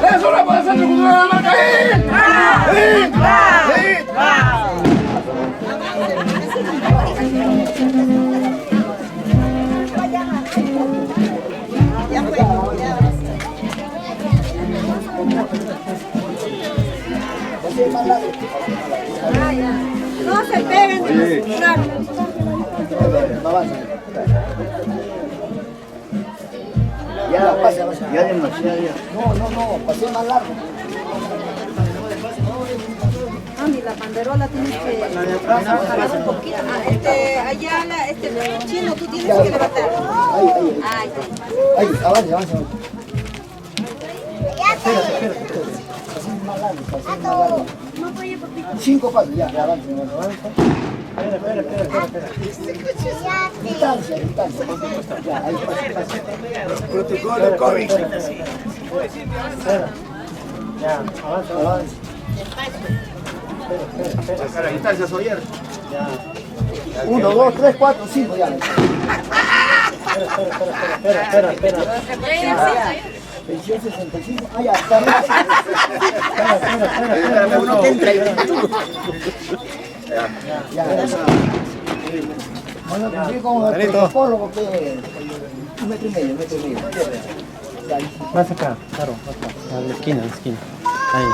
¡Eso no puede ser cultura de la marca! No se peguen de los celulares. Ya, pasa. Ya demasiado. No, pasé más largo. Mami, la banderola tienes que jalar un poquito. Allá, chino, tú tienes que levantar. Ahí, avance. Espera. Pasé más largo. 5 pasos, ya, avance. Espera. Distancia. Ya, ahí pasa. Protocolo COVID. Ya, avance. Espera, distancia, Soyer. 1, 2, 3, 4, 5, ya. Espera. Pensión 65. Ah, ya, está. Espera. Uno que entra y ya. Bueno, cumplí con el protocolo porque 1,5 metros. Más acá, claro, a la esquina. Ahí.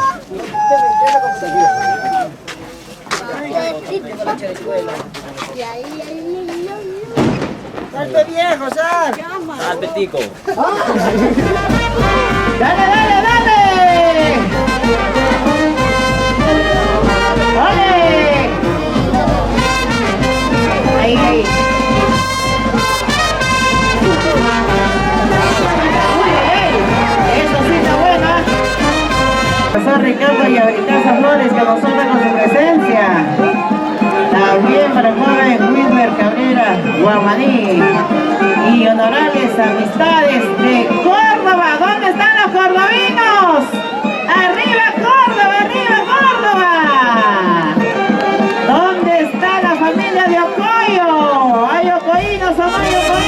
¡Salte viejo, sal! ¡Salte, tico! ¡Dale! Ahí. Eso sí está buena. Profesor Ricardo y Casa Flores que nos honra con su presencia. También para el joven Wilmer Cabrera Guamaní y honorables amistades de Córdoba. ¿Dónde están los cordovinos? ¡Arriba Córdoba! ¿Dónde está la familia de Ocoyo? ¡Hay ocoyinos o no hay ocoyinos?